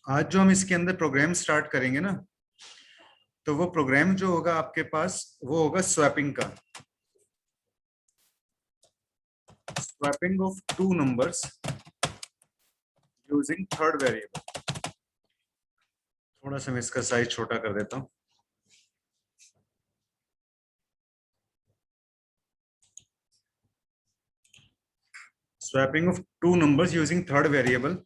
आज जो हम इसके अंदर प्रोग्राम स्टार्ट करेंगे ना, तो वो प्रोग्राम जो होगा आपके पास वो होगा स्वैपिंग का। Swapping of two numbers using third variable. थोड़ा सा मैं इसका साइज छोटा कर देता हूँ। Swapping of two numbers using third variable.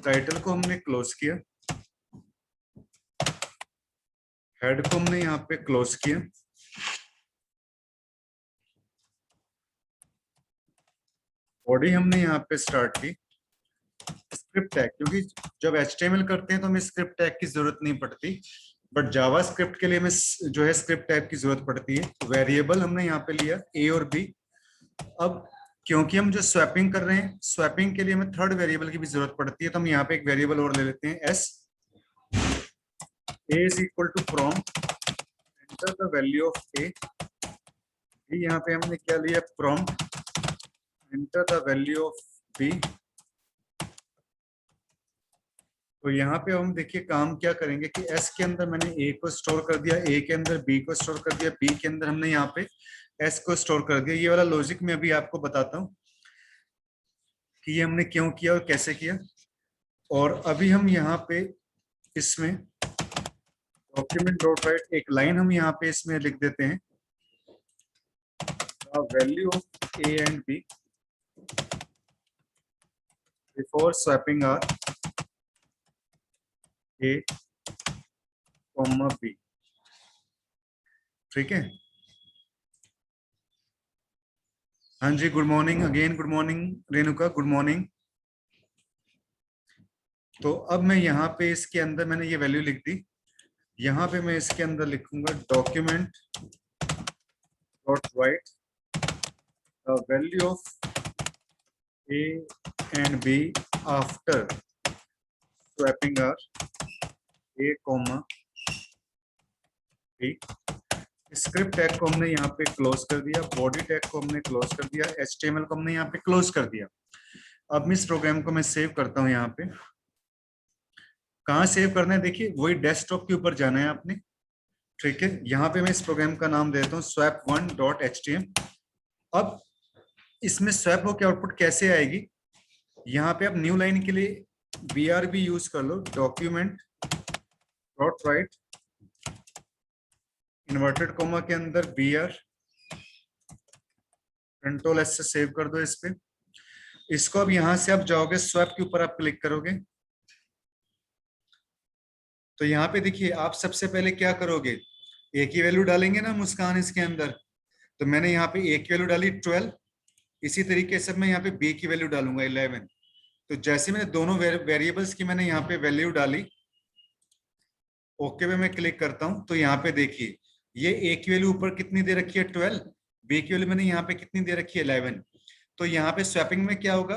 Title को हमने क्लोज किया, हेड को हमने यहाँ पे क्लोज किया, बॉडी हमने यहाँ पे स्टार्ट की। स्क्रिप्ट टैग, क्योंकि जब HTML करते हैं तो हमें स्क्रिप्ट टैग की जरूरत नहीं पड़ती, बट जावा स्क्रिप्ट के लिए हमें जो है स्क्रिप्ट टैग की जरूरत पड़ती है। वेरिएबल हमने यहाँ पे लिया A और B। अब क्योंकि हम जो स्वैपिंग कर रहे हैं, स्वैपिंग के लिए हमें थर्ड वेरिएबल की भी जरूरत पड़ती है, तो हम यहाँ पे एक वेरिएबल और ले लेते हैं S। A is equal to from enter the value of A। यहाँ पे हमने क्या लिया, from enter the value of B। तो यहाँ पे हम देखिए काम क्या करेंगे कि S के अंदर मैंने A को स्टोर कर दिया, A के अंदर B को स्टोर कर दिया, B के अंदर हमने यहाँ पे S को स्टोर कर दिया। ये वाला लॉजिक मैं अभी आपको बताता हूँ कि ये हमने क्यों किया और कैसे किया। और अभी हम यहाँ पे इसमें डॉक्यूमेंट डॉट राइट एक लाइन हम यहाँ पे इसमें लिख देते हैं, value of A and B before swapping are A, B। ठीक है। हाँ जी, good morning again, good morning Renuka, good morning. तो अब मैं यहाँ पे इसके अंदर मैंने ये वैल्यू लिख दी। यहाँ पे मैं इसके अंदर लिखूंगा document dot write the value of A and B after swapping are A, B। Script tag को हमने यहाँ पे क्लोज कर दिया, बॉडी टैग को हमने क्लोज कर दिया, HTML को हमने यहाँ पे क्लोज कर दिया। अब मैं इस प्रोग्राम को मैं सेव करता हूँ। यहाँ पे कहाँ सेव करना है, देखिए वही डेस्कटॉप के ऊपर जाना है आपने। ठीक है, यहाँ पे मैं इस प्रोग्राम का नाम देता हूँ swap1.htm। अब इसमें स्वैप होकर आउटपुट कैसे आएगी, यहाँ पे आप न्यू लाइन के लिए BRB यूज कर लो, document dot write inverted comma के अंदर BR, कंट्रोल S से सेव कर दो इस पे। इसको अब यहां से आप जाओगे स्वैप के ऊपर आप क्लिक करोगे, तो यहाँ पे देखिए आप सबसे पहले क्या करोगे, A की वैल्यू डालेंगे ना मुस्कान इसके अंदर। तो मैंने यहाँ पे A की वैल्यू डाली 12, इसी तरीके से मैं यहाँ पे B की वैल्यू डालूंगा 11। तो जैसे मैंने दोनों वेरिएबल्स की मैंने यहाँ पे वैल्यू डाली, ओके पे मैं क्लिक करता हूं, तो यहाँ पे देखिए ये A की वैल्यू ऊपर कितनी दे रखी है 12, B की वैल्यू मैंने यहाँ पे कितनी दे रखी है 11। तो यहाँ पे स्वैपिंग में क्या होगा,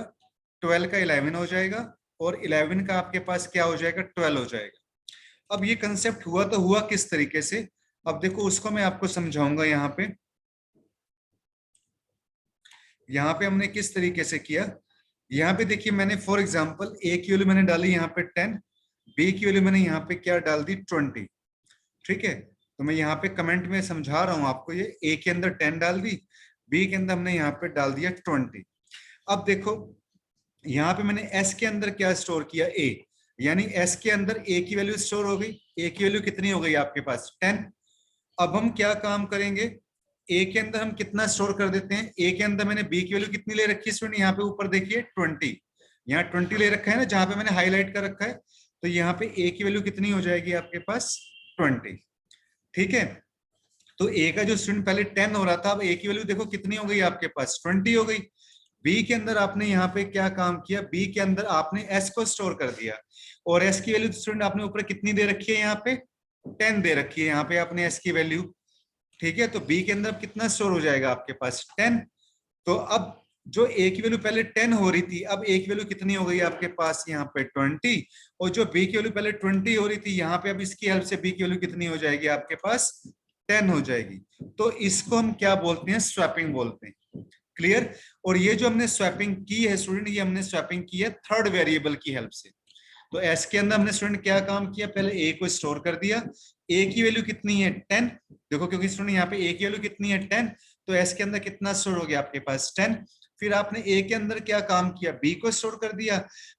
12 का 11 हो जाएगा और 11 का आपके पास क्या हो जाएगा, 12 हो जाएगा। अब ये कंसेप्ट हुआ तो हुआ किस तरीके से, अब देखो उसको मैं आपको समझाऊंगा। यहाँ पे हमने किस तरीके से किया, यहाँ पे देखिए मैंने फॉर एग्जांपल A की वैल्यू मैंने डाली यहाँ पे 10, B की वैल्यू मैंने यहाँ पे क्या डाल दी 20। ठीक है, तो मैं यहाँ पे कमेंट में समझा रहा हूं आपको, ये A के अंदर 10 डाल दी, B के अंदर हमने यहाँ पे डाल दिया 20। अब देखो यहाँ पे मैंने S के अंदर क्या स्टोर किया, A, यानी S के अंदर A की वैल्यू स्टोर हो गई। A की वैल्यू कितनी हो गई आपके पास 10। अब हम क्या काम करेंगे, A के अंदर हम कितना स्टोर कर देते हैं, A के अंदर मैंने B की वैल्यू कितनी ले रखी है स्टूडेंट, यहाँ पे ऊपर देखिए 20, यहाँ 20 ले रखा है ना जहां पे मैंने हाईलाइट कर रखा है। तो यहाँ पे A की वैल्यू कितनी हो जाएगी आपके पास 20। ठीक है, तो A का जो स्टूडेंट पहले 10 हो रहा था, अब A की वैल्यू देखो कितनी हो गई आपके पास 20 हो गई। B के अंदर आपने यहाँ पे क्या काम किया, B के अंदर आपने S को स्टोर कर दिया, और S की वैल्यू स्टूडेंट आपने ऊपर कितनी दे रखी है, यहाँ पे 10 दे रखी है यहाँ पे आपने S की वैल्यू। ठीक है, तो B के अंदर कितना स्टोर हो जाएगा आपके पास 10। तो अब जो A की वैल्यू पहले 10 हो रही थी, अब A की वैल्यू कितनी हो गई आपके पास यहाँ पे 20, और जो B की वैल्यू पहले 20 हो रही थी यहाँ पे अब इसकी हेल्प से B की वैल्यू कितनी हो जाएगी आपके पास 10 हो जाएगी। तो इसको हम क्या बोलते हैं, स्वैपिंग बोलते हैं। क्लियर। और ये जो हमने स्वैपिंग की है स्टूडेंट, ये हमने स्वैपिंग की है थर्ड वेरिएबल की हेल्प से। तो एस के अंदर हमने स्टूडेंट क्या काम किया, पहले ए को स्टोर कर दिया। ए की वैल्यू कितनी है 10, देखो क्योंकि स्टूडेंट यहाँ पे ए की वैल्यू कितनी है 10, तो एस के अंदर कितना स्टोर हो गया आपके पास 10। फिर आपने ए के अंदर क्या काम किया, बी को स्टोर कर दिया।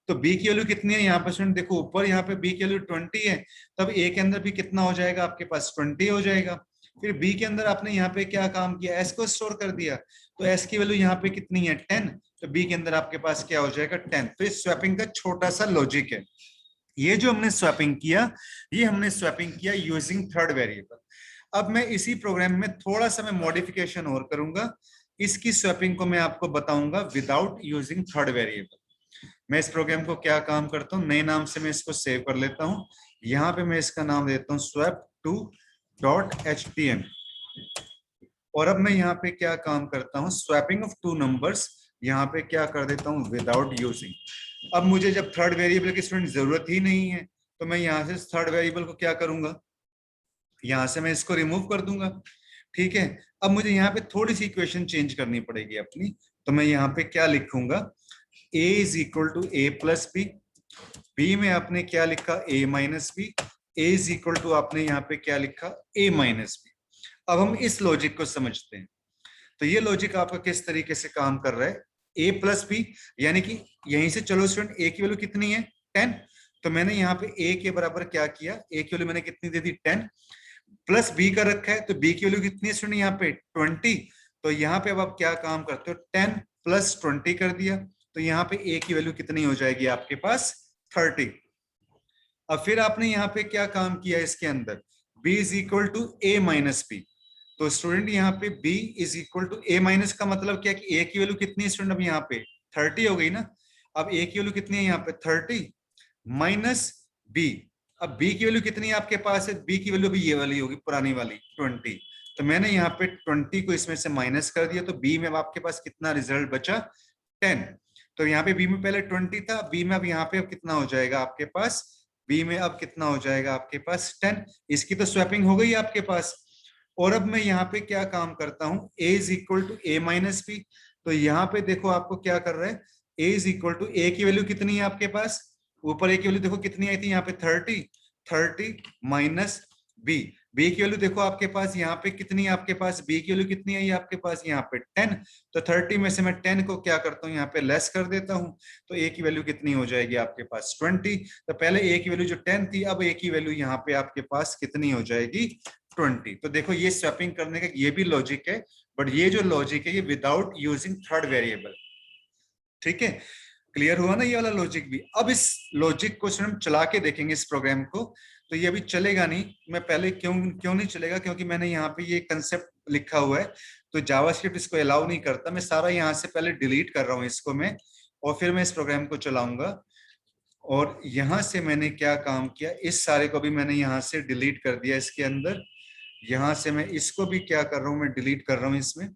तो बी की वैल्यू कितनी है यहाँ पे स्टूडेंट, देखो ऊपर यहाँ पे बी की वैल्यू 20 है, तब ए के अंदर भी कितना हो जाएगा आपके पास 20 हो जाएगा। फिर बी के अंदर आपने यहाँ पे क्या काम किया, एस को स्टोर कर दिया, तो एस की वैल्यू यहाँ पे कितनी है 10, तो बी के अंदर आपके पास क्या हो जाएगा 10। तो इस स्वैपिंग का छोटा सा लॉजिक है। ये जो हमने स्वैपिंग किया, ये हमने स्वैपिंग किया यूजिंग थर्ड वेरिएबल। अब मैं इसी प्रोग्राम में थोड़ा सा मैं मॉडिफिकेशन और करूंगा, इसकी स्वैपिंग को मैं आपको बताऊंगा विदाउट यूजिंग थर्ड वेरिएबल। मैं इस प्रोग्राम को क्या काम करता हूं, नए नाम से मैं इसको सेव कर लेता हूं। यहां पे मैं इसका नाम देता हूं swap2.htm। और अब मैं यहाँ पे क्या काम करता हूँ, स्वैपिंग ऑफ टू नंबर्स, यहाँ पे क्या कर देता हूँ विदाउट यूजिंग। अब मुझे जब थर्ड वेरिएबल की स्टूडेंट जरूरत ही नहीं है, तो मैं यहाँ से थर्ड वेरिएबल को क्या करूंगा, यहाँ से मैं इसको रिमूव कर दूंगा। ठीक है, अब मुझे यहाँ पे थोड़ी सी इक्वेशन चेंज करनी पड़ेगी अपनी। तो मैं यहाँ पे क्या लिखूंगा, a is equal to A plus B, B में आपने क्या लिखा a minus B, A is equal to आपने यहाँ पे क्या लिखा a माइनस बी। अब हम इस लॉजिक को समझते हैं। तो ये लॉजिक आपका किस तरीके से काम कर रहा है, a प्लस बी, यानी कि यहीं से चलो स्टूडेंट a की वैल्यू कितनी है 10, तो मैंने यहाँ पे a के बराबर क्या किया, a की वैल्यू मैंने कितनी दे दी 10, प्लस b का रखा है, तो b की वैल्यू कितनी है स्टूडेंट यहाँ पे 20। तो यहाँ पे अब आप क्या काम करते हो, 10 प्लस 20 कर दिया, तो यहाँ पे a की वैल्यू कितनी हो जाएगी आपके पास 30। अब फिर आपने यहाँ पे क्या काम किया इसके अंदर, b is equal to a minus B. तो स्टूडेंट यहाँ पे b is equal to a minus का मतलब क्या कि a की वैल्यू कितनी है स्टूडेंट, अब यहाँ पे 30 हो गई ना। अब a की वैल्यू कितनी है यहाँ पे 30 माइनस b। अब b की वैल्यू कितनी है आपके पास है, b की वैल्यू भी ये वाली होगी पुरानी वाली 20। तो मैंने यहाँ पे 20 को इसमें से माइनस कर दिया, तो b में अब आपके पास कितना रिजल्ट बचा 10। तो यहाँ पे b में पहले 20 था, b में अब यहाँ पे अब कितना हो जाएगा आपके पास, b में अब कितना हो जाएगा आपके पास 10। इसकी तो स्वैपिंग हो गई आपके पास। और अब मैं यहाँ पे क्या काम करता हूँ, a is equal to A minus B. तो यहाँ पे देखो आपको क्या कर रहा है, a इज इक्वल टू ए की वैल्यू कितनी है आपके पास, ऊपर a की वैल्यू देखो कितनी आई थी यहाँ पे 30 माइनस b। b की वैल्यू देखो आपके पास यहाँ पे कितनी है, आपके पास b की वैल्यू कितनी है आपके पास यहाँ पे 10। तो 30 में से मैं 10 को क्या करता हूँ यहाँ पे लेस कर देता हूँ, तो a की वैल्यू कितनी हो जाएगी आपके पास 20। तो पहले a की वैल्यू जो 10 थी, अब a की वैल्यू यहाँ पे आपके पास कितनी हो जाएगी 20। तो देखो ये स्वैपिंग करने का ये भी लॉजिक है, बट ये जो लॉजिक है ये विदाउट यूजिंग थर्ड वेरिएबल। ठीक है, क्लियर हुआ ना ये वाला लॉजिक भी। अब इस लॉजिक को हम चला के देखेंगे इस प्रोग्राम को, तो ये अभी चलेगा नहीं। मैं पहले क्यों क्यों नहीं चलेगा, क्योंकि मैंने यहाँ पे ये कंसेप्ट लिखा हुआ है, तो जावास्क्रिप्ट इसको अलाउ नहीं करता। मैं सारा यहाँ से पहले डिलीट कर रहा हूँ इसको मैं, और फिर मैं इस प्रोग्राम को चलाऊंगा। और यहाँ से मैंने क्या काम किया, इस सारे को भी मैंने यहाँ से डिलीट कर दिया इसके अंदर। यहाँ से मैं इसको भी क्या कर रहा हूँ, मैं डिलीट कर रहा हूँ इसमें,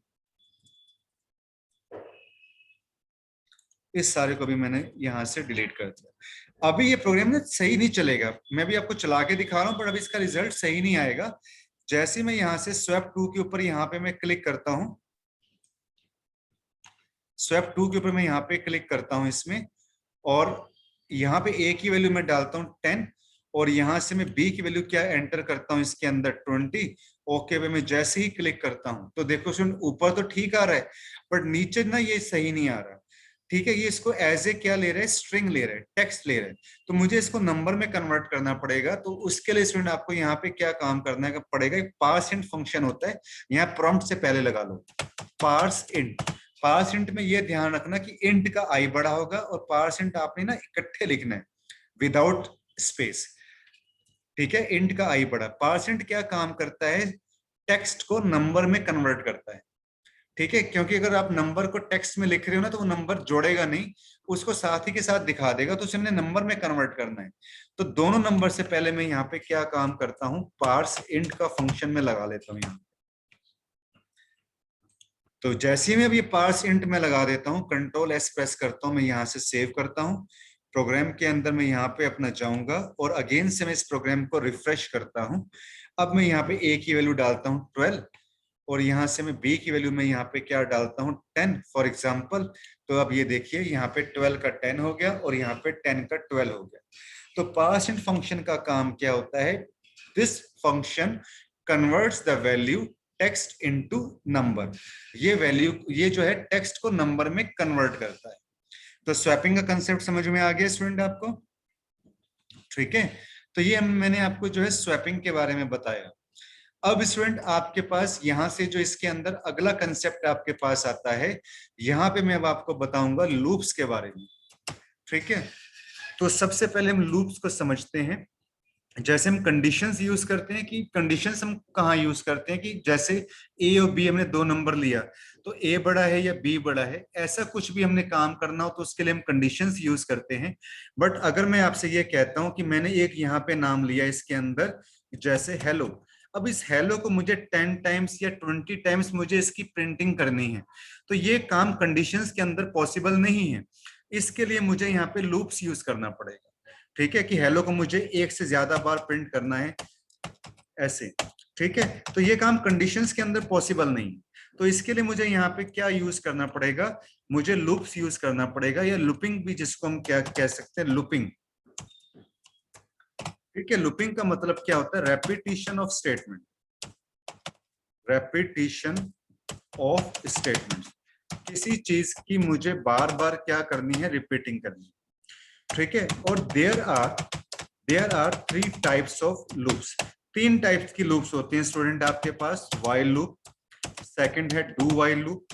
इस सारे को भी मैंने यहाँ से डिलीट कर दिया। अभी ये प्रोग्राम ना सही नहीं चलेगा, मैं भी आपको चला के दिखा रहा हूँ, पर अभी इसका रिजल्ट सही नहीं आएगा। जैसे मैं यहाँ से स्वैप 2 के ऊपर यहाँ पे मैं क्लिक करता हूँ, स्वैप 2 के ऊपर मैं यहाँ पे क्लिक करता हूँ इसमें, और यहाँ पे a की वैल्यू मैं डालता हूँ 10, और यहाँ से मैं b की वैल्यू क्या एंटर करता हूँ इसके अंदर 20। ओके पे मैं जैसे ही क्लिक करता हूँ तो देखो सुन, ऊपर तो ठीक आ रहा है, बट नीचे ना ये सही नहीं आ रहा। ठीक है, ये इसको एज ए क्या ले रहे हैं, स्ट्रिंग ले रहे हैं, टेक्स्ट ले रहे हैं, तो मुझे इसको नंबर में कन्वर्ट करना पड़ेगा। तो उसके लिए स्टूडेंट आपको यहाँ पे क्या काम करना पड़ेगा, एक पार्स इंट फंक्शन होता है, यहाँ प्रॉम्प्ट से पहले लगा लो पार्स इंट। पार्स इंट में ये ध्यान रखना कि इंट का आई बड़ा होगा, और पार्स इंट आपने ना इकट्ठे लिखना है विदाउट स्पेस। ठीक है, इंट का आई बड़ा। पार्स इंट क्या काम करता है, टेक्स्ट को नंबर में कन्वर्ट करता है। ठीक है, क्योंकि अगर आप नंबर को टेक्स्ट में लिख रहे हो ना, तो वो नंबर जोड़ेगा नहीं, उसको साथ ही के साथ दिखा देगा, तो हमने नंबर में कन्वर्ट करना है। तो दोनों नंबर से पहले मैं यहाँ पे क्या काम करता हूँ, पार्स इंट का फंक्शन में लगा लेता हूँ यहाँ। तो जैसे ही मैं अब ये पार्स इंट में लगा देता हूँ, कंट्रोल एस प्रेस करता हूँ, मैं यहाँ से सेव करता हूँ प्रोग्राम के अंदर। मैं यहाँ पे अपना जाऊंगा और अगेन से मैं इस प्रोग्राम को रिफ्रेश करता हूँ। अब मैं यहाँ पे ए की वैल्यू डालता हूँ 12, और यहाँ से मैं b की वैल्यू में यहाँ पे क्या डालता हूँ 10 फॉर एग्जाम्पल। तो अब ये देखिए यहाँ पे 12 का 10 हो गया और यहाँ पे 10 का 12 हो गया। तो पास्ट इंट फंक्शन का काम क्या होता है, this function converts the value text into number. ये वैल्यू, ये जो है टेक्स्ट को नंबर में कन्वर्ट करता है। तो स्वैपिंग का कंसेप्ट समझ में आ गया स्टूडेंट आपको, ठीक है। तो ये मैंने आपको जो है स्वैपिंग के बारे में बताया। अब स्टूडेंट आपके पास यहां से जो इसके अंदर अगला कंसेप्ट आपके पास आता है, यहां पे मैं अब आपको बताऊंगा लूप्स के बारे में, ठीक है। तो सबसे पहले हम लूप्स को समझते हैं। जैसे हम कंडीशंस यूज करते हैं, कि कंडीशंस हम कहाँ यूज करते हैं, कि जैसे ए और बी हमने दो नंबर लिया, तो ए बड़ा है या बी बड़ा है, ऐसा कुछ भी हमने काम करना हो तो उसके लिए हम कंडीशंस यूज करते हैं। बट अगर मैं आपसे ये कहता हूं कि मैंने एक यहाँ पे नाम लिया इसके अंदर, जैसे हेलो, अब इस हेलो को मुझे 10 टाइम्स या 20 टाइम्स मुझे इसकी प्रिंटिंग करनी है, तो ये काम कंडीशंस के अंदर पॉसिबल नहीं है। इसके लिए मुझे यहाँ पे लूप्स यूज करना पड़ेगा, ठीक है, कि हेलो को मुझे एक से ज्यादा बार प्रिंट करना है ऐसे, ठीक है। तो ये काम कंडीशंस के अंदर पॉसिबल नहीं। तो इसके लिए मुझे यहाँ पे क्या यूज करना पड़ेगा, मुझे लूप्स यूज करना पड़ेगा, या लूपिंग भी जिसको हम क्या कह सकते हैं, लूपिंग, ठीक है। लूपिंग का मतलब क्या होता है, repetition of statement, repetition of statement, किसी चीज की मुझे बार बार क्या करनी है, रिपीटिंग करनी है, ठीक है। और there are 3 types of loops, 3 types की लूप्स होती हैं स्टूडेंट आपके पास। व्हाइल लूप, सेकंड है डू व्हाइल लूप,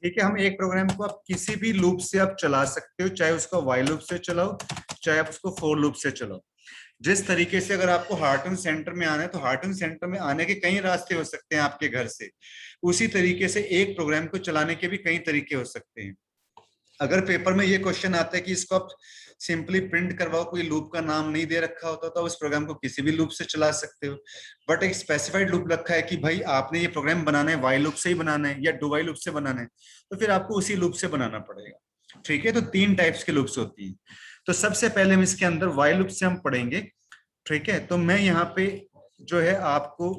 ठीक है। हम एक प्रोग्राम को आप किसी भी लूप से आप चला सकते हो, चाहे उसको व्हाइल लूप से चलाओ, चाहे आप उसको फॉर लूप से चलाओ। जिस तरीके से अगर आपको हार्टन सेंटर में आना है, तो हार्टन सेंटर में आने के कई रास्ते हो सकते हैं आपके घर से, उसी तरीके से एक प्रोग्राम को चलाने के भी कई तरीके हो सकते हैं। अगर पेपर में ये क्वेश्चन आता है कि इसको आप सिंपली प्रिंट करवाओ, कोई लूप का नाम नहीं दे रखा होता, तो आप उस प्रोग्राम को किसी भी लूप से चला सकते हो। बट एक स्पेसिफाइड लूप रखा है कि भाई आपने ये प्रोग्राम बनाना है व्हाइल लूप से ही बनाना है या डू व्हाइल लूप से बनाना है, तो फिर आपको उसी लूप से बनाना पड़ेगा, ठीक है। तो 3 टाइप्स के लूप्स होती हैं। तो सबसे पहले हम इसके अंदर व्हाइल लूप से हम पढ़ेंगे, ठीक है। तो मैं यहाँ पे जो है आपको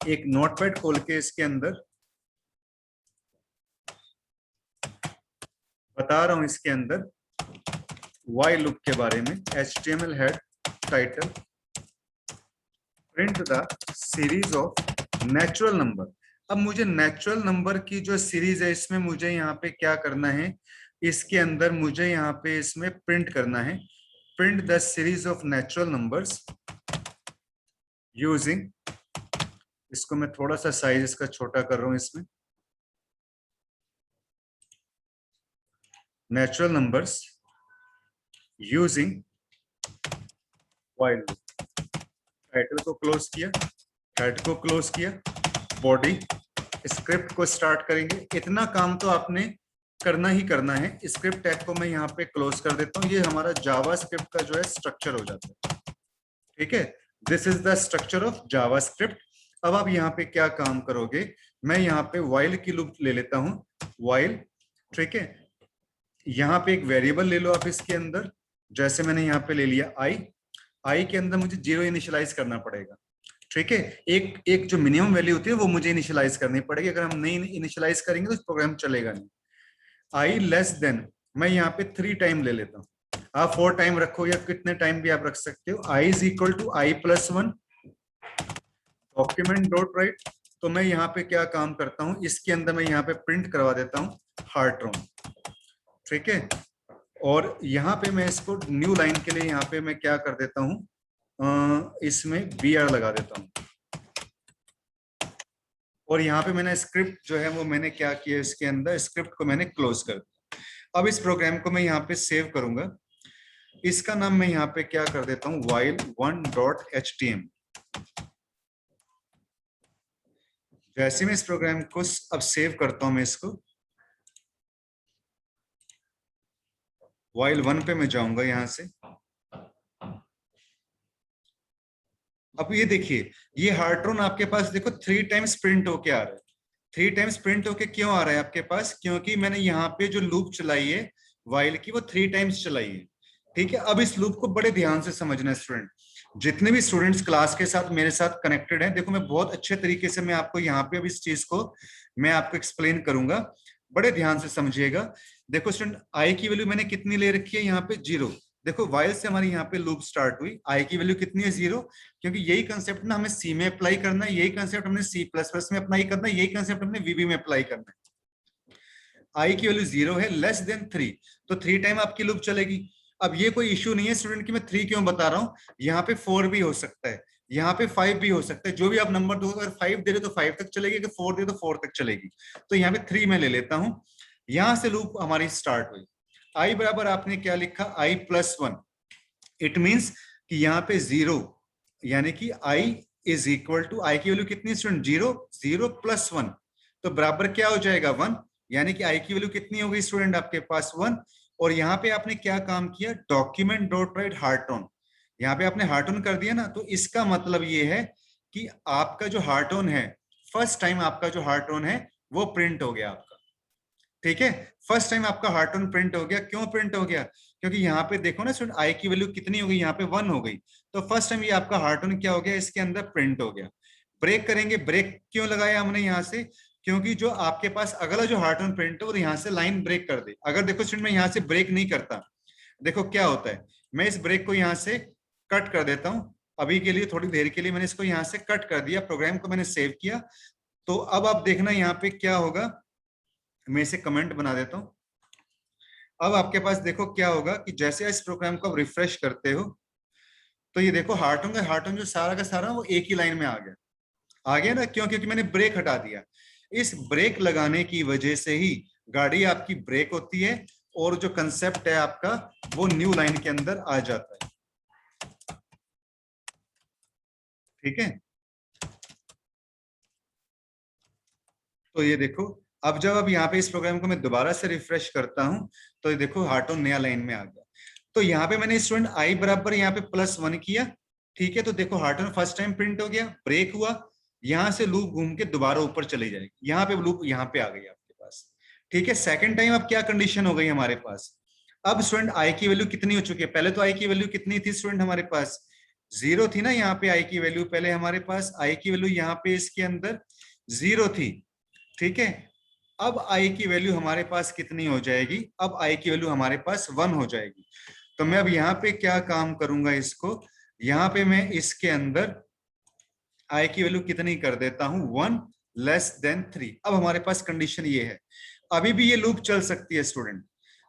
एक नोटपैड खोल के इसके अंदर बता रहा हूं, इसके अंदर व्हाइल लूप के बारे में। HTML head title, print the series of natural number. अब मुझे नेचुरल नंबर की जो सीरीज है, इसमें मुझे यहाँ पे क्या करना है, इसके अंदर मुझे यहाँ पे इसमें प्रिंट करना है, print the series of natural numbers using, इसको मैं थोड़ा सा साइज इसका छोटा कर रहा हूं, इसमें natural numbers using while loop. Title को क्लोज किया, हेड को क्लोज किया, बॉडी, स्क्रिप्ट को स्टार्ट करेंगे। इतना काम तो आपने करना ही करना है। स्क्रिप्ट टैग को मैं यहाँ पे क्लोज कर देता हूँ। ये हमारा जावा स्क्रिप्ट का जो है स्ट्रक्चर हो जाता है, ठीक है। This is the structure of Java script. अब आप यहाँ पे क्या काम करोगे, मैं यहाँ पे व्हाइल की लूप ले लेता हूँ, व्हाइल, ठीक है। यहाँ पे एक वेरिएबल ले लो आप इसके अंदर, जैसे मैंने यहाँ पे ले लिया आई के अंदर मुझे 0 इनिशियलाइज करना पड़ेगा, ठीक है। एक एक जो मिनिमम वैल्यू होती है वो मुझे इनिशियलाइज करनी पड़ेगी। अगर हम नहीं इनिशियलाइज करेंगे तो प्रोग्राम चलेगा नहीं। आई लेस देन, मैं यहाँ पे 3 टाइम ले लेता हूँ, आप 4 टाइम रखो या कितने टाइम भी आप रख सकते हो। I is equal to i+1 document dot write. तो मैं यहाँ पे क्या काम करता हूँ, इसके अंदर मैं यहाँ पे प्रिंट करवा देता हूँ हार्ट रोम, ठीक है। और यहाँ पे मैं इसको न्यू लाइन के लिए यहाँ पे मैं क्या कर देता हूँ, इसमें BR लगा देता हूँ। और यहाँ पे मैंने स्क्रिप्ट जो है वो मैंने क्या किया, इसके अंदर स्क्रिप्ट को मैंने क्लोज कर दिया। अब इस प्रोग्राम को मैं यहाँ पे सेव करूंगा। इसका नाम मैं यहाँ पे क्या कर देता हूँ, while1.htm। जैसे मैं इस प्रोग्राम को अब सेव करता हूं, मैं इसको while1 पे मैं जाऊंगा यहाँ से। अब ये देखिए, ये हार्ट्रोन आपके पास देखो 3 टाइम्स प्रिंट होके आ रहा है। 3 टाइम्स प्रिंट होके क्यों आ रहा है आपके पास, क्योंकि मैंने यहाँ पे जो लूप चलाई है व्हाइल की, वो 3 टाइम्स चलाई है, ठीक है। अब इस लूप को बड़े ध्यान से समझना स्टूडेंट। जितने भी स्टूडेंट्स क्लास के साथ मेरे साथ कनेक्टेड हैं, देखो मैं बहुत अच्छे तरीके से मैं आपको यहाँ पे अब इस चीज को मैं आपको एक्सप्लेन करूंगा, बड़े ध्यान से समझिएगा। देखो स्टूडेंट, आई की वैल्यू मैंने कितनी ले रखी है यहाँ पे, 0। देखो वाइल से हमारी यहाँ पे लूप स्टार्ट हुई, आई की वैल्यू कितनी है, 0, क्योंकि यही कंसेप्ट ना हमें सी में अप्लाई करना है, यही कंसेप्ट हमने सी प्लस प्लस में अप्लाई करना है, यही कंसेप्ट हमने वीबी में अप्लाई करना है। आई की वैल्यू 0 है, लेस देन 3, तो 3 टाइम आपकी लूप चलेगी। अब ये कोई इश्यू नहीं है स्टूडेंट कि मैं 3 क्यों बता रहा हूँ, यहाँ पे 4 भी हो सकता है, यहाँ पे 5 भी हो सकता है, जो भी आप नंबर दो, अगर 5 दे रहे तो 5 तक चलेगी, अगर 4 दे तो 4 तक चलेगी। तो यहाँ पे 3 मैं ले लेता हूँ, यहां से लूप हमारी स्टार्ट हुई। आई बराबर आपने क्या लिखा, आई प्लस 1, इट मीन्स कि यहाँ पे 0, यानी कि आई इज इक्वल टू, आई की वैल्यू कितनी स्टूडेंट, 0, 0 प्लस 1, तो बराबर क्या हो जाएगा, 1, यानी कि आई की वैल्यू कितनी हो गई स्टूडेंट आपके पास, 1। और यहाँ पे आपने क्या काम किया, document dot right heart on, यहाँ पे आपने हार्ट ऑन कर दिया ना, तो इसका मतलब ये है कि आपका जो हार्ट ऑन है, फर्स्ट टाइम आपका जो हार्ट ऑन है वो प्रिंट हो गया आपका। ठीक है, फर्स्ट टाइम आपका हार्ट ऑन प्रिंट हो गया। क्यों प्रिंट हो गया, क्योंकि यहाँ पे देखो ना स्टूडेंट, आई की वैल्यू कितनी हो गई, यहाँ पे 1 हो गई, तो फर्स्ट टाइम ये आपका हार्ट ऑन क्या हो गया, इसके अंदर प्रिंट हो गया। ब्रेक करेंगे, ब्रेक क्यों लगाया हमने यहाँ से, क्योंकि जो आपके पास अगला जो हार्ट ऑन प्रिंट है वो यहाँ से लाइन ब्रेक कर दे। अगर देखो स्टूडेंट मैं यहाँ से ब्रेक नहीं करता, देखो क्या होता है, मैं इस ब्रेक को यहाँ से कट कर देता हूँ, अभी के लिए थोड़ी देर के लिए मैंने इसको यहाँ से कट कर दिया, प्रोग्राम को मैंने सेव किया। तो अब आप देखना यहाँ पे क्या होगा, मैं इसे कमेंट बना देता हूँ। अब आपके पास देखो क्या होगा कि जैसे इस प्रोग्राम को आप रिफ्रेश करते हो, तो ये देखो हार्टों का हार्टों जो सारा का सारा वो एक ही लाइन में आ गया ना, क्यों, क्योंकि मैंने ब्रेक हटा दिया। इस ब्रेक लगाने की वजह से ही गाड़ी आपकी ब्रेक होती है, और जो कंसेप्ट है आपका वो न्यू लाइन के अंदर आ जाता है। ठीक है, तो ये देखो, अब जब अब यहाँ पे इस प्रोग्राम को मैं दोबारा से रिफ्रेश करता हूं, तो ये देखो हार्टोन नया लाइन में आ गया। तो यहाँ पे मैंने स्टूडेंट आई बराबर यहाँ पे +1 किया। ठीक है, तो देखो हार्टोन फर्स्ट टाइम प्रिंट हो गया, ब्रेक हुआ, यहाँ से लूप घूम के दोबारा ऊपर चली जाएगी, यहाँ पे लूप यहाँ पे आ गई आपके पास। ठीक है, सेकंड टाइम अब क्या कंडीशन हो गई हमारे पास, अब स्टूडेंट आई की वैल्यू कितनी हो चुकी है, पहले तो आई की वैल्यू कितनी थी स्टूडेंट हमारे पास, 0 थी ना, यहाँ पे आई की वैल्यू पहले हमारे पास, आई की वैल्यू यहाँ पे इसके अंदर 0 थी। ठीक है, अब आई की वैल्यू हमारे पास कितनी हो जाएगी, अब आई की वैल्यू हमारे पास 1 हो जाएगी। तो मैं अब यहाँ पे क्या काम करूंगा, इसको यहाँ पे मैं इसके अंदर आई की वैल्यू कितनी कर देता हूं, 1 लेस देन 3। अब हमारे पास कंडीशन ये है, अभी भी ये लूप चल सकती है स्टूडेंट,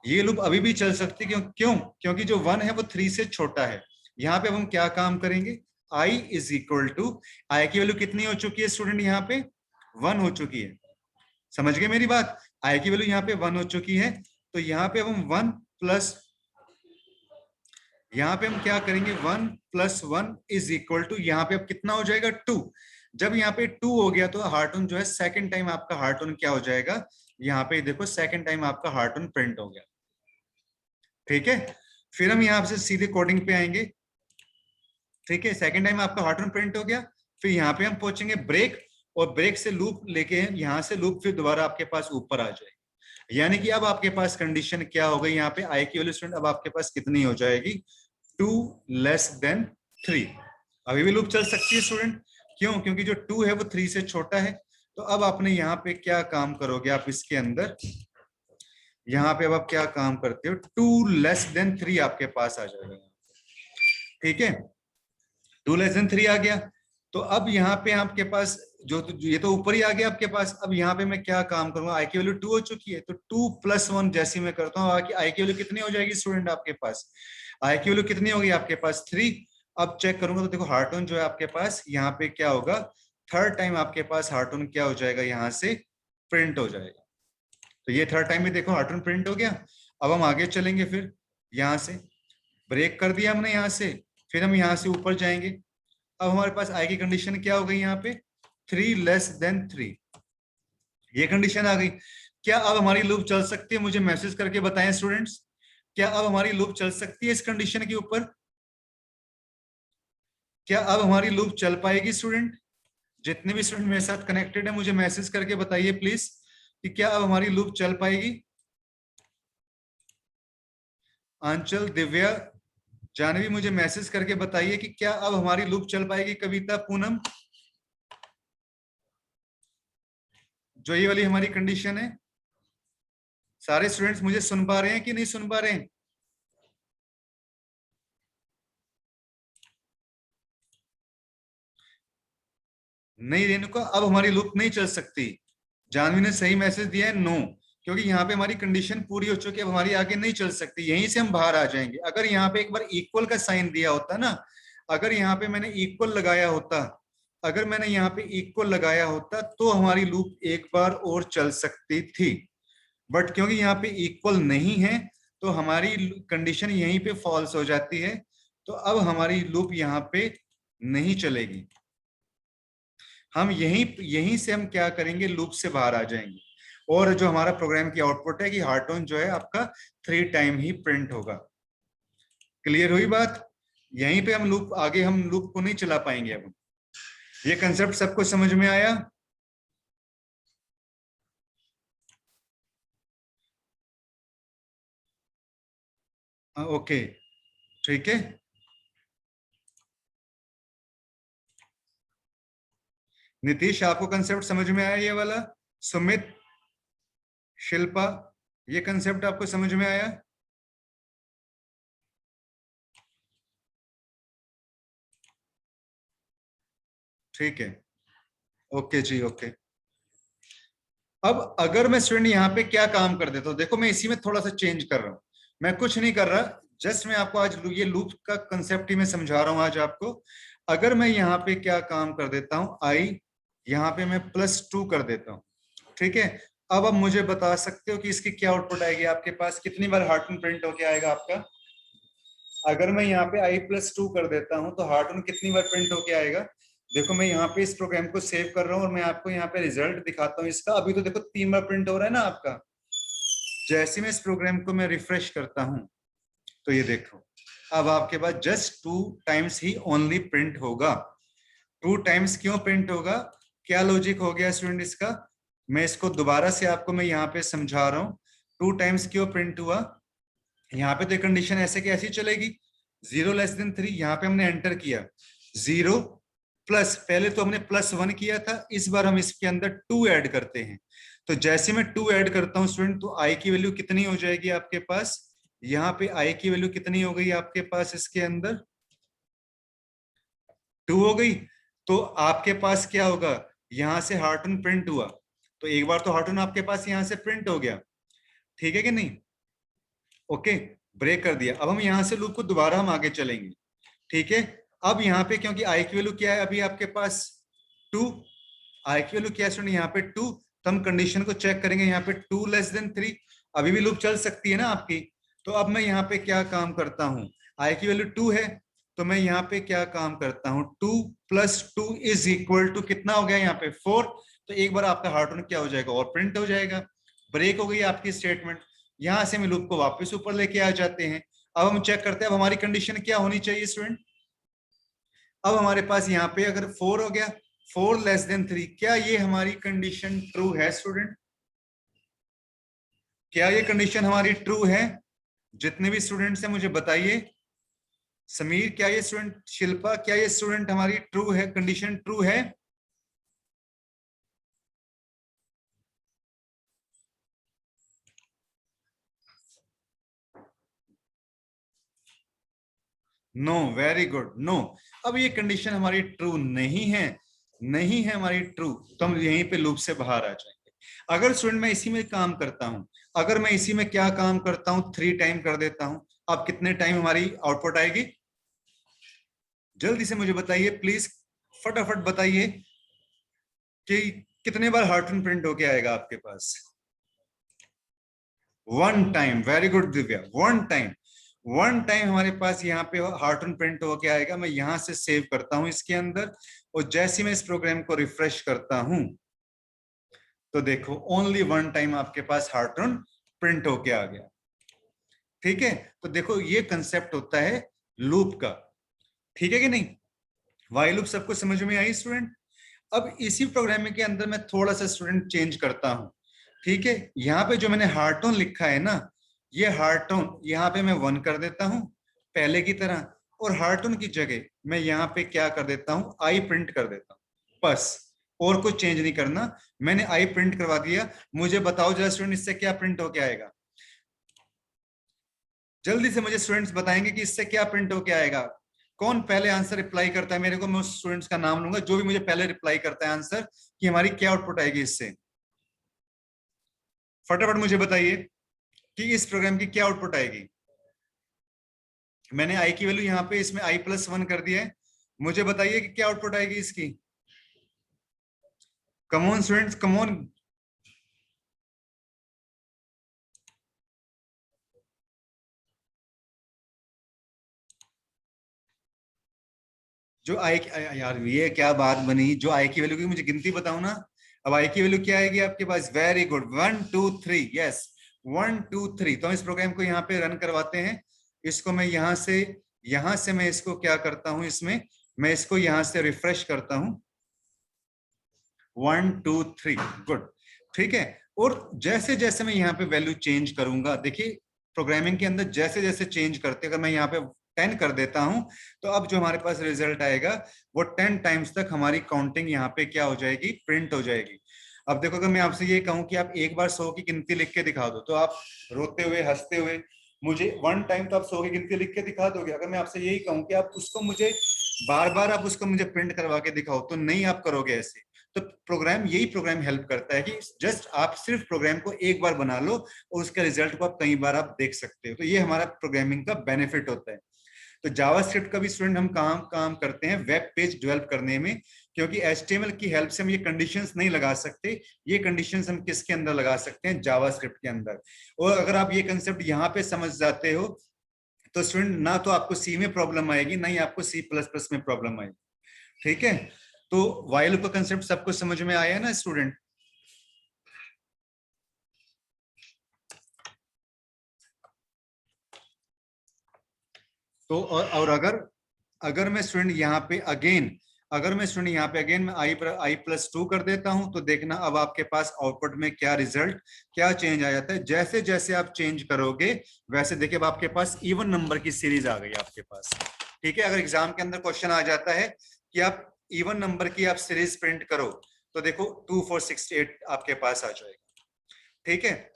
ये लूप अभी भी चल सकती है, क्यों, क्योंकि जो 1 है वो 3 से छोटा है। यहाँ पे अब हम क्या काम करेंगे, आई इज इक्वल टू, आई की वैल्यू कितनी हो चुकी है स्टूडेंट, यहाँ पे 1 हो चुकी है, समझ गए मेरी बात, आई की वैल्यू यहाँ पे 1 हो चुकी है। तो यहाँ पे अब हम 1 प्लस, यहाँ पे हम क्या करेंगे, 1 + 1 इज इक्वल टू, यहाँ पे अब कितना हो जाएगा, 2। जब यहाँ पे 2 हो गया तो हार्टून जो है सेकंड टाइम आपका हार्टून क्या हो जाएगा, यहाँ पे देखो सेकंड टाइम आपका हार्टून प्रिंट हो गया। ठीक है, फिर हम यहाँ से सीधे कोडिंग पे आएंगे। ठीक है, सेकंड टाइम आपका हार्टून प्रिंट हो गया, फिर यहाँ पे हम पहुंचेंगे ब्रेक, और ब्रेक से लूप लेके यहाँ से लूप फिर दोबारा आपके पास ऊपर आ जाएगी। यानी कि अब आपके पास कंडीशन क्या हो गई, यहाँ पे आई की वैल्यू स्टूडेंट अब आपके पास कितनी हो जाएगी, 2 लेस देन 3। अभी भी लूप चल सकती है स्टूडेंट, क्यों, क्योंकि जो 2 है वो 3 से छोटा है। तो अब आपने यहाँ पे क्या काम करोगे, आप इसके अंदर यहाँ पे अब आप क्या काम करते हो, 2 लेस देन 3 आपके पास आ जाएगा। ठीक है, 2 लेस देन 3 आ गया। तो अब यहाँ पे आपके पास जो ये तो ऊपर ही आ गया आपके पास। अब यहाँ पे मैं क्या काम करूंगा, आई की वैल्यू 2 हो चुकी है, तो 2 + 1 जैसे मैं करता हूँ, आई की वैल्यू कितनी हो जाएगी स्टूडेंट आपके पास, आई की वैल्यू कितनी होगी आपके पास, 3। अब चेक करूंगा तो देखो हार्टोन जो है आपके पास यहाँ पे क्या होगा, थर्ड टाइम आपके पास हार्टोन क्या हो जाएगा, यहाँ से प्रिंट हो जाएगा। तो ये थर्ड टाइम में देखो हार्टोन प्रिंट हो गया। अब हम आगे चलेंगे, फिर यहाँ से ब्रेक कर दिया हमने यहाँ से, फिर हम यहाँ से ऊपर जाएंगे। अब हमारे पास आई की कंडीशन क्या हो गई, यहाँ पे 3 लेस देन 3, ये कंडीशन आ गई। क्या अब हमारी लूप चल सकती है, मुझे मैसेज करके बताएं स्टूडेंट्स, क्या अब हमारी लूप चल सकती है इस कंडीशन के ऊपर, क्या अब हमारी लूप चल पाएगी स्टूडेंट, जितने भी स्टूडेंट मेरे साथ कनेक्टेड है मुझे मैसेज करके बताइए प्लीज कि क्या अब हमारी लूप चल पाएगी। आंचल, दिव्या, जानवी मुझे मैसेज करके बताइए कि क्या अब हमारी लूप चल पाएगी। कविता, पूनम, जो ये वाली हमारी कंडीशन है, सारे स्टूडेंट्स मुझे सुन पा रहे हैं कि नहीं सुन पा रहे हैं? नहीं रेणुका, अब हमारी लूप नहीं चल सकती। जानवी ने सही मैसेज दिया है, नो, क्योंकि यहाँ पे हमारी कंडीशन पूरी हो चुकी है, अब हमारी आगे नहीं चल सकती, यहीं से हम बाहर आ जाएंगे। अगर यहाँ पे एक बार इक्वल का साइन दिया होता ना, अगर यहाँ पे मैंने इक्वल लगाया होता, अगर मैंने यहाँ पे इक्वल लगाया होता तो हमारी लूप एक बार और चल सकती थी। बट क्योंकि यहाँ पे इक्वल नहीं है तो हमारी कंडीशन यहीं पे फॉल्स हो जाती है, तो अब हमारी लूप यहाँ पे नहीं चलेगी। हम यहीं यहीं से हम क्या करेंगे, लूप से बाहर आ जाएंगे। और जो हमारा प्रोग्राम की आउटपुट है कि हार्टोन जो है आपका 3 टाइम ही प्रिंट होगा। क्लियर हुई बात? यहीं पे हम लूप, आगे हम लूप को नहीं चला पाएंगे। अब ये कंसेप्ट सबको समझ में आया? ओके, ठीक है। नीतीश, आपको कंसेप्ट समझ में आया ये वाला? सुमित, शिल्पा, ये कंसेप्ट आपको समझ में आया? ठीक है, ओके जी, ओके। अब अगर मैं स्टूडेंट यहाँ पे क्या काम कर देता हूँ, देखो मैं इसी में थोड़ा सा चेंज कर रहा हूँ। मैं कुछ नहीं कर रहा, जस्ट मैं आपको आज ये लूप का कंसेप्ट ही मैं समझा रहा हूँ आज आपको। अगर मैं यहाँ पे क्या काम कर देता हूँ, आई यहाँ पे मैं +2 कर देता हूँ, ठीक है। अब मुझे बता सकते हो कि इसकी क्या आउटपुट आएगी आपके पास, कितनी बार हार्टन प्रिंट होके आएगा आपका? अगर मैं यहाँ पे i+2 कर देता हूँ तो हार्टन कितनी बार प्रिंट होके आएगा? देखो मैं यहाँ पे इस प्रोग्राम को सेव कर रहा हूँ और मैं आपको यहाँ पे रिजल्ट दिखाता हूँ इसका। अभी तो देखो 3 बार प्रिंट हो रहा है ना आपका। जैसे मैं इस प्रोग्राम को मैं रिफ्रेश करता हूँ तो ये देखो, अब आपके पास जस्ट 2 टाइम्स ही ओनली प्रिंट होगा। 2 टाइम्स क्यों प्रिंट होगा, क्या लॉजिक हो गया स्टूडेंट इसका? मैं इसको दोबारा से आपको मैं यहाँ पे समझा रहा हूँ। 2 टाइम्स क्यों प्रिंट हुआ? यहाँ पे तो कंडीशन ऐसे की ऐसी चलेगी, 0<3, यहाँ पे हमने एंटर किया 0 प्लस, पहले तो हमने +1 किया था, इस बार हम इसके अंदर 2 ऐड करते हैं। तो जैसे मैं 2 ऐड करता हूँ स्टूडेंट, तो आई की वैल्यू कितनी हो जाएगी आपके पास? यहाँ पे आई की वैल्यू कितनी हो गई आपके पास, इसके अंदर 2 हो गई। तो आपके पास क्या होगा, यहां से हार्टन प्रिंट हुआ, तो एक बार तो हार्टन आपके पास यहां से प्रिंट हो गया, ठीक है कि नहीं? ओके, ब्रेक कर दिया। अब हम यहां से लूप को दोबारा हम आगे चलेंगे, ठीक है। अब यहाँ पे क्योंकि आई की वैल्यू क्या है अभी आपके पास 2, आई की वैल्यू क्या है यहाँ पे 2, तो हम कंडीशन को चेक करेंगे यहाँ पे 2<3, अभी भी लूप चल सकती है ना आपकी। तो अब मैं यहाँ पे क्या काम करता हूँ, आई की वैल्यू 2 है, तो मैं यहाँ पे क्या काम करता हूँ, 2 + 2 = कितना हो गया यहाँ पे 4। तो एक बार आपका हार्टन क्या हो जाएगा, और प्रिंट हो जाएगा। ब्रेक हो गई आपकी स्टेटमेंट। यहां से हम लूप को वापस ऊपर लेके आ जाते हैं। अब हम चेक करते हैं अब हमारी कंडीशन क्या होनी चाहिए स्टूडेंट। अब हमारे पास यहाँ पे अगर 4 हो गया, 4<3, क्या ये हमारी कंडीशन ट्रू है स्टूडेंट? क्या ये कंडीशन हमारी ट्रू है? जितने भी स्टूडेंट्स हैं मुझे बताइए। समीर, क्या ये स्टूडेंट, शिल्पा, क्या ये स्टूडेंट हमारी ट्रू है, कंडीशन ट्रू है? No, very good, no. अब ये कंडीशन हमारी ट्रू नहीं है, नहीं है हमारी ट्रू, तो हम यहीं पे लूप से बाहर आ जाएंगे। अगर स्टूडेंट मैं इसी में काम करता हूं, अगर मैं इसी में क्या काम करता हूं, 3 टाइम कर देता हूं, अब कितने टाइम हमारी आउटपुट आएगी? जल्दी से मुझे बताइए प्लीज, फटाफट बताइए कि कितने बार हार्टन प्रिंट होके आएगा आपके पास? 1 time, very good Divya, 1 time. 1 time हमारे पास यहाँ पे हार्टन प्रिंट होके आएगा। मैं यहां से सेव करता हूं इसके अंदर, और जैसे मैं इस प्रोग्राम को रिफ्रेश करता हूं तो देखो ओनली 1 टाइम आपके पास हार्टन प्रिंट होके आ गया, ठीक है। तो देखो ये कंसेप्ट होता है लूप का, ठीक है कि नहीं? वाइल लूप सबको समझ में आई स्टूडेंट? अब इसी प्रोग्रामिंग के अंदर मैं थोड़ा सा स्टूडेंट चेंज करता हूं, ठीक है। यहाँ पे जो मैंने हार्टोन लिखा है ना, ये हार्टोन यहाँ पे मैं 1 कर देता हूं, पहले की तरह, और हार्टून की जगह मैं यहाँ पे क्या कर देता हूँ, आई प्रिंट कर देता हूँ बस, और कुछ चेंज नहीं करना। मैंने आई प्रिंट करवा दिया। मुझे बताओ जरा स्टूडेंट, इससे क्या प्रिंट होके आएगा? जल्दी से मुझे स्टूडेंट्स बताएंगे कि इससे क्या प्रिंट होके आएगा। कौन पहले आंसर रिप्लाई करता है मेरे को, मैं उस स्टूडेंट्स का नाम लूंगा जो भी मुझे पहले रिप्लाई करता है आंसर, कि हमारी क्या आउटपुट आएगी इससे। फटाफट मुझे बताइए कि इस प्रोग्राम की क्या आउटपुट आएगी। मैंने आई की वैल्यू यहाँ पे इसमें i+1 कर दिया है। मुझे बताइए कि क्या आउटपुट आएगी इसकी। Come on students, come on. जो आई, यार ये क्या बात बनी, जो आई की वैल्यू की मुझे गिनती बताओ ना। अब आई की वैल्यू क्या आएगी आपके पास? Very good, 1 2 3, yes 1 2 3। तो हम इस प्रोग्राम को यहाँ पे रन करवाते हैं। इसको मैं यहाँ से मैं इसको क्या करता हूँ, इसमें मैं इसको यहाँ से रिफ्रेश करता हूँ। 1 2 3, गुड, ठीक है। और जैसे जैसे मैं यहाँ पे वैल्यू चेंज करूंगा, देखिए प्रोग्रामिंग के अंदर जैसे जैसे चेंज करते, अगर मैं यहाँ पे 10 कर देता हूं, तो अब जो हमारे पास रिजल्ट आएगा वो 10 टाइम्स तक हमारी काउंटिंग यहाँ पे क्या हो जाएगी, प्रिंट हो जाएगी। अब देखो, अगर मैं आपसे ये कहूं कि आप एक बार 100 की गिनती लिख के दिखा दो, तो आप रोते हुए हंसते हुए मुझे 1 टाइम तो आप 100 की गिनती लिख के दिखा दोगे। अगर मैं आपसे यही कहूं कि आप उसको मुझे बार बार आप उसको मुझे प्रिंट करवा के दिखाओ, तो नहीं आप करोगे ऐसे। तो प्रोग्राम, यही प्रोग्राम हेल्प करता है कि जस्ट आप सिर्फ प्रोग्राम को एक बार बना लो और उसके रिजल्ट को आप कई बार आप देख सकते हो। तो ये हमारा प्रोग्रामिंग का बेनिफिट होता है। तो जावास्क्रिप्ट का भी स्टूडेंट हम काम काम करते हैं वेब पेज डेवलप करने में, क्योंकि एचटीएमएल की हेल्प से हम ये कंडीशंस नहीं लगा सकते। ये कंडीशंस हम किसके अंदर लगा सकते हैं? जावास्क्रिप्ट के अंदर। और अगर आप ये कंसेप्ट यहाँ पे समझ जाते हो, तो स्टूडेंट ना तो आपको सी में प्रॉब्लम आएगी, ना ही आपको C++ में प्रॉब्लम आएगी, ठीक है। तो वाइल का कंसेप्ट सबको समझ में आया ना स्टूडेंट? तो और अगर अगर मैं स्टूडेंट यहाँ पे अगेन अगर मैं स्टूडेंट यहाँ पे अगेन मैं I+2 कर देता हूं, तो देखना अब आपके पास आउटपुट में क्या रिजल्ट, क्या चेंज आ जाता है। जैसे जैसे आप चेंज करोगे वैसे देखिए, अब आपके पास इवन नंबर की सीरीज आ गई आपके पास, ठीक है। अगर एग्जाम के अंदर क्वेश्चन आ जाता है कि आप इवन नंबर की आप सीरीज प्रिंट करो, तो देखो 2 4 6 8 आपके पास आ जाएगा, ठीक है।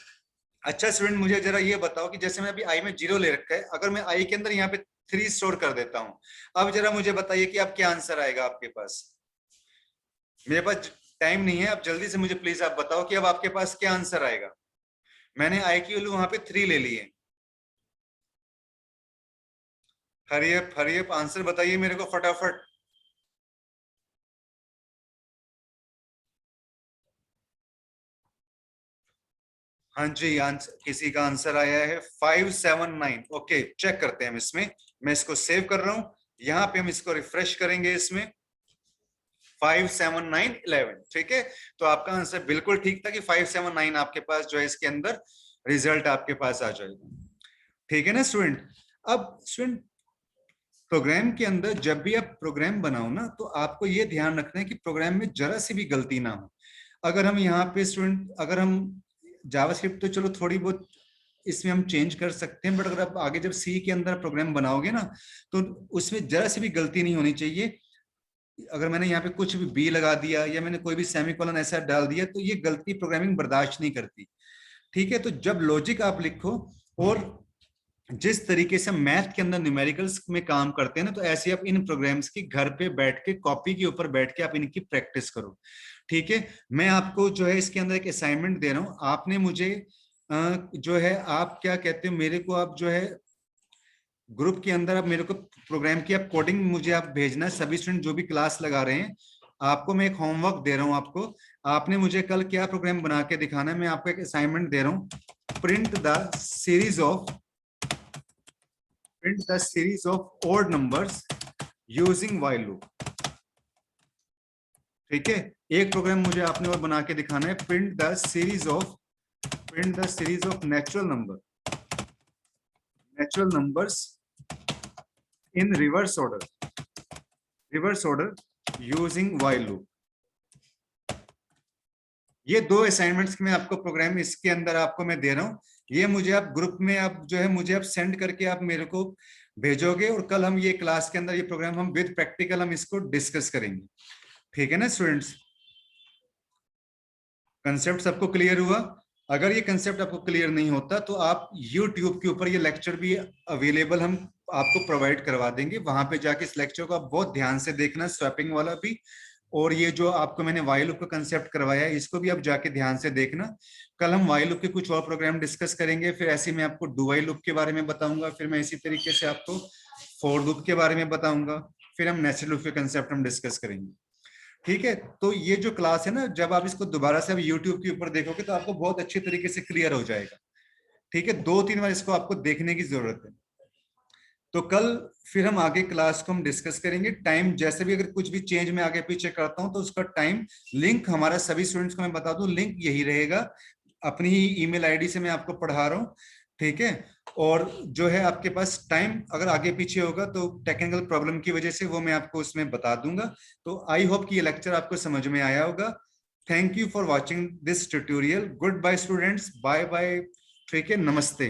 अच्छा स्टूडेंट, मुझे जरा ये बताओ कि जैसे मैं अभी आई में 0 ले रखा है, अगर मैं आई के अंदर यहाँ पे 3 स्टोर कर देता हूँ, अब जरा मुझे बताइए कि अब क्या आंसर आएगा आपके पास। मेरे पास टाइम नहीं है, अब जल्दी से मुझे प्लीज आप बताओ कि अब आपके पास क्या आंसर आएगा। मैंने आई की वैल्यू वहां पे 3 ले ली है। हरियप हरियप आंसर बताइए मेरे को फटाफट। हाँ जी, आंसर, किसी का आंसर आया है 579। ओके, चेक करते हैं हम इसमें। मैं इसको सेव कर रहा हूं, यहाँ पे हम इसको रिफ्रेश करेंगे इसमें। 57911, ठीक है। तो आपका आंसर बिल्कुल ठीक था कि 579 आपके पास जो है इसके अंदर रिजल्ट आपके पास आ जाएगा, ठीक है ना स्टूडेंट। अब स्टूडेंट, प्रोग्राम के अंदर जब भी आप प्रोग्राम बनाओ ना, तो आपको ये ध्यान रखना है कि प्रोग्राम में जरा सी भी गलती ना हो। अगर हम यहाँ पे स्टूडेंट, अगर हम जावास्क्रिप्ट तो चलो थोड़ी बहुत इसमें हम चेंज कर सकते हैं, बट अगर आप आगे जब सी के अंदर प्रोग्राम बनाओगे ना, तो उसमें जरा सी भी गलती नहीं होनी चाहिए। अगर मैंने यहाँ पे कुछ भी बी लगा दिया या मैंने कोई भी सेमीकोलन ऐसा डाल दिया, तो ये गलती प्रोग्रामिंग बर्दाश्त नहीं करती, ठीक है। तो जब लॉजिक आप लिखो, और जिस तरीके से मैथ के अंदर न्यूमेरिकल्स में काम करते हैं ना, तो ऐसे आप इन प्रोग्राम्स की घर पे बैठ के, कॉपी के ऊपर बैठ के आप इनकी प्रैक्टिस करो, ठीक है। मैं आपको जो है इसके अंदर एक असाइनमेंट दे रहा हूं। आपने मुझे जो है, आप क्या कहते हो मेरे को, आप जो है ग्रुप के अंदर आप मेरे को प्रोग्राम की आप कोडिंग मुझे आप भेजना है। सभी स्टूडेंट जो भी क्लास लगा रहे हैं, आपको मैं एक होमवर्क दे रहा हूं आपको। आपने मुझे कल क्या प्रोग्राम बना के दिखाना है। मैं आपको एक असाइनमेंट दे रहा हूं, print the series of odd numbers using while loop, ठीक है। एक प्रोग्राम मुझे आपने और बना के दिखाना है, print the series of natural numbers in reverse order using while loop. ये दो असाइनमेंट्स में आपको प्रोग्राम इसके अंदर आपको मैं दे रहा हूं। ये मुझे आप ग्रुप में आप जो है मुझे आप सेंड करके आप मेरे को भेजोगे और कल हम ये क्लास के अंदर ये प्रोग्राम हम विद प्रैक्टिकल हम इसको डिस्कस करेंगे। ठीक है ना स्टूडेंट्स, कंसेप्ट सबको क्लियर हुआ? अगर ये कंसेप्ट आपको क्लियर नहीं होता तो आप YouTube के ऊपर ये लेक्चर भी अवेलेबल हम आपको प्रोवाइड करवा देंगे, वहां पे जाके इस लेक्चर को आप बहुत ध्यान से देखना, स्वैपिंग वाला भी, और ये जो आपको मैंने वाइल लूप का कंसेप्ट करवाया है इसको भी आप जाके ध्यान से देखना। कल हम वाइल लूप के कुछ और प्रोग्राम डिस्कस करेंगे, फिर ऐसे मैं आपको डू वाइल लूप के बारे में बताऊंगा, फिर मैं इसी तरीके से आपको फॉर लूप के बारे में बताऊंगा, फिर हम नेस्टेड लूप के कंसेप्ट हम डिस्कस करेंगे। ठीक है, तो ये जो क्लास है ना, जब आप इसको दोबारा से अब यूट्यूब के ऊपर देखोगे तो आपको बहुत अच्छी तरीके से क्लियर हो जाएगा। ठीक है, 2-3 बार इसको आपको देखने की जरूरत है। तो कल फिर हम आगे क्लास को हम डिस्कस करेंगे। टाइम जैसे भी अगर कुछ भी चेंज मैं आगे पीछे करता हूं तो उसका टाइम लिंक हमारा सभी स्टूडेंट्स को मैं बता दूं, लिंक यही रहेगा, अपनी ही ईमेल आईडी से मैं आपको पढ़ा रहा हूँ। ठीक है, और जो है आपके पास टाइम अगर आगे पीछे होगा तो टेक्निकल प्रॉब्लम की वजह से वो मैं आपको उसमें बता दूंगा। तो आई होप कि ये लेक्चर आपको समझ में आया होगा। Thank you for watching this tutorial. Goodbye students, bye bye. ठीक है, नमस्ते।